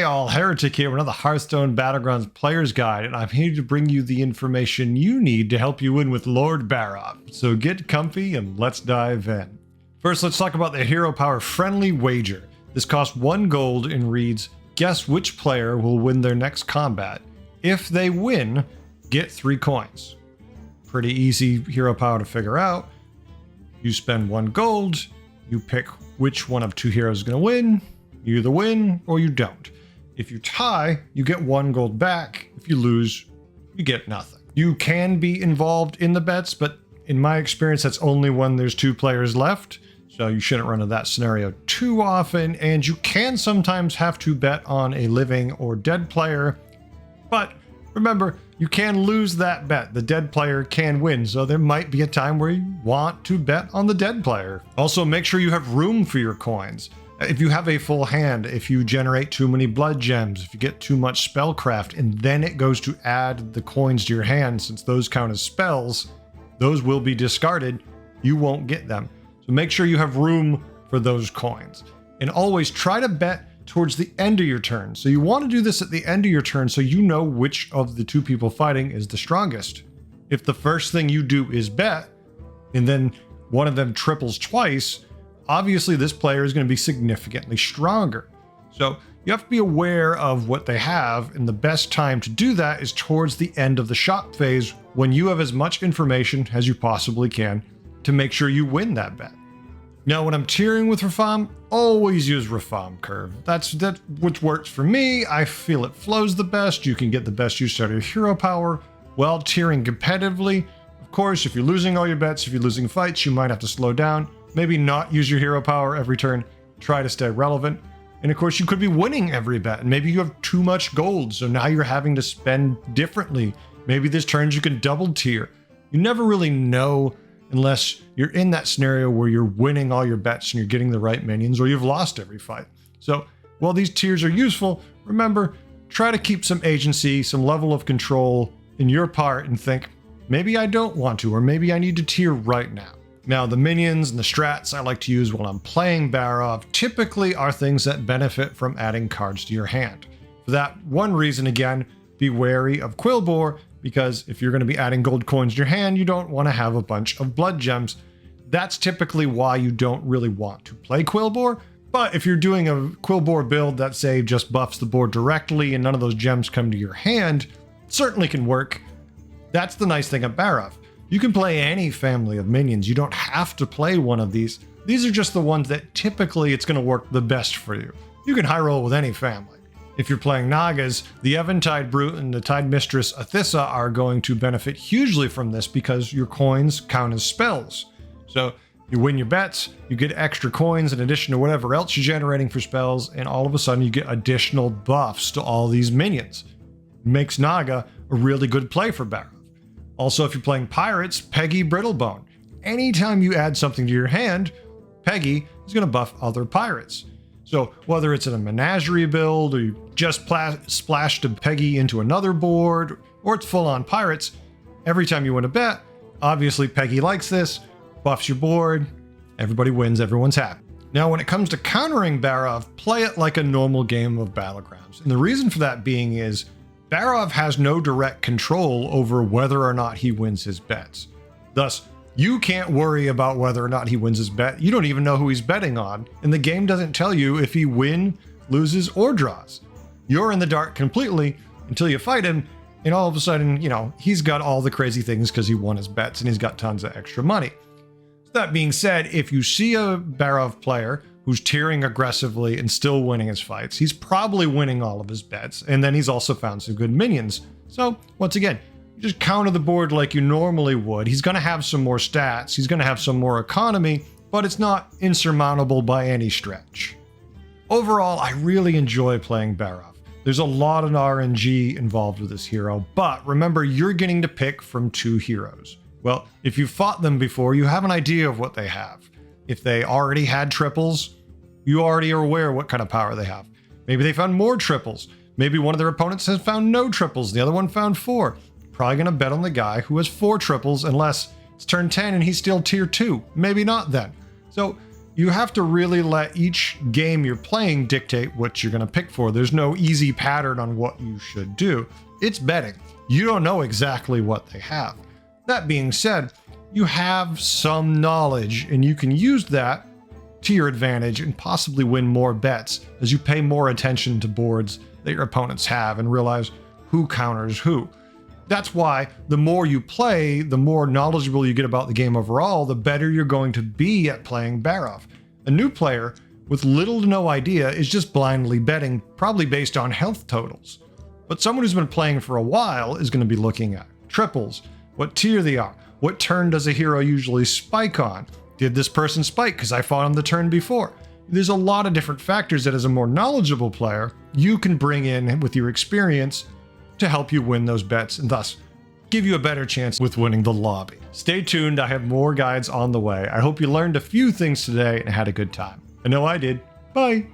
all, Heretic here with another Hearthstone Battlegrounds Players Guide, and I'm here to bring you the information you need to help you win with Lord Barov. So get comfy and let's dive in. First, let's talk about the Hero Power Friendly Wager. This costs 1 gold and reads, guess which player will win their next combat. If they win, get 3 coins. Pretty easy hero power to figure out. You spend 1 gold, you pick which one of 2 heroes is going to win. You either win or you don't. If you tie, you get 1 gold back. If you lose, you get nothing. You can be involved in the bets, but in my experience, that's only when there's 2 players left. So you shouldn't run into that scenario too often. And you can sometimes have to bet on a living or dead player. But remember, you can lose that bet. The dead player can win. So there might be a time where you want to bet on the dead player. Also, make sure you have room for your coins. If you have a full hand, if you generate too many blood gems, if you get too much spellcraft, and then it goes to add the coins to your hand, since those count as spells, those will be discarded. You won't get them. So make sure you have room for those coins. And always try to bet towards the end of your turn. So you want to do this at the end of your turn so you know which of the 2 people fighting is the strongest. If the first thing you do is bet, and then one of them triples twice, obviously this player is going to be significantly stronger. So you have to be aware of what they have, and the best time to do that is towards the end of the shop phase when you have as much information as you possibly can to make sure you win that bet. Now, when I'm tiering with Reform, always use Reform Curve. That's which works for me. I feel it flows the best. You can get the best use out of your hero power while tiering competitively. Of course, if you're losing all your bets, if you're losing fights, you might have to slow down. Maybe not use your hero power every turn. Try to stay relevant. And of course, you could be winning every bet, and maybe you have too much gold, so now you're having to spend differently. Maybe there's turns you can double tier. You never really know unless you're in that scenario where you're winning all your bets and you're getting the right minions, or you've lost every fight. So while these tiers are useful, remember, try to keep some agency, some level of control in your part, and think, maybe I don't want to, or maybe I need to tier right now. Now, the minions and the strats I like to use when I'm playing Barov typically are things that benefit from adding cards to your hand. For that one reason, again, be wary of Quillbore, because if you're going to be adding gold coins to your hand, you don't want to have a bunch of blood gems. That's typically why you don't really want to play Quillbore. But if you're doing a Quillbore build that, say, just buffs the board directly and none of those gems come to your hand, it certainly can work. That's the nice thing of Barov. You can play any family of minions. You don't have to play one of these. These are just the ones that typically it's going to work the best for you. You can high roll with any family. If you're playing Nagas, the Eventide Brute and the Tide Mistress Athissa are going to benefit hugely from this because your coins count as spells. So you win your bets, you get extra coins in addition to whatever else you're generating for spells, and all of a sudden you get additional buffs to all these minions. It makes Naga a really good play for Barov. Also, if you're playing Pirates, Peggy Brittlebone. Anytime you add something to your hand, Peggy is going to buff other pirates. So whether it's in a menagerie build, or you just splashed a Peggy into another board, or it's full on pirates, every time you win a bet, obviously Peggy likes this, buffs your board, everybody wins, everyone's happy. Now, when it comes to countering Barov, play it like a normal game of Battlegrounds. And the reason for that being is Barov has no direct control over whether or not he wins his bets. Thus, you can't worry about whether or not he wins his bet. You don't even know who he's betting on, and the game doesn't tell you if he wins, loses, or draws. You're in the dark completely until you fight him, and all of a sudden, he's got all the crazy things because he won his bets and he's got tons of extra money. That being said, if you see a Barov player who's tiering aggressively and still winning his fights, he's probably winning all of his bets, and then he's also found some good minions. So, once again, you just counter the board like you normally would. He's going to have some more stats, he's going to have some more economy, but it's not insurmountable by any stretch. Overall, I really enjoy playing Barov. There's a lot of RNG involved with this hero, but remember, you're getting to pick from 2 heroes. Well, if you've fought them before, you have an idea of what they have. If they already had triples, you already are aware what kind of power they have. Maybe they found more triples. Maybe one of their opponents has found no triples, the other one found 4. Probably going to bet on the guy who has 4 triples unless it's turn 10 and he's still tier 2. Maybe not then. So You have to really let each game you're playing dictate what you're going to pick for. There's no easy pattern on what you should do. It's betting. You don't know exactly what they have. That being said, you have some knowledge and you can use that to your advantage and possibly win more bets as you pay more attention to boards that your opponents have and realize who counters who. That's why the more you play, the more knowledgeable you get about the game overall, the better you're going to be at playing Barov. A new player with little to no idea is just blindly betting, probably based on health totals. But someone who's been playing for a while is going to be looking at triples, what tier they are, what turn does a hero usually spike on, did this person spike because I fought him the turn before. There's a lot of different factors that as a more knowledgeable player, you can bring in with your experience to help you win those bets and thus give you a better chance with winning the lobby. Stay tuned, I have more guides on the way. I hope you learned a few things today and had a good time. I know I did. Bye.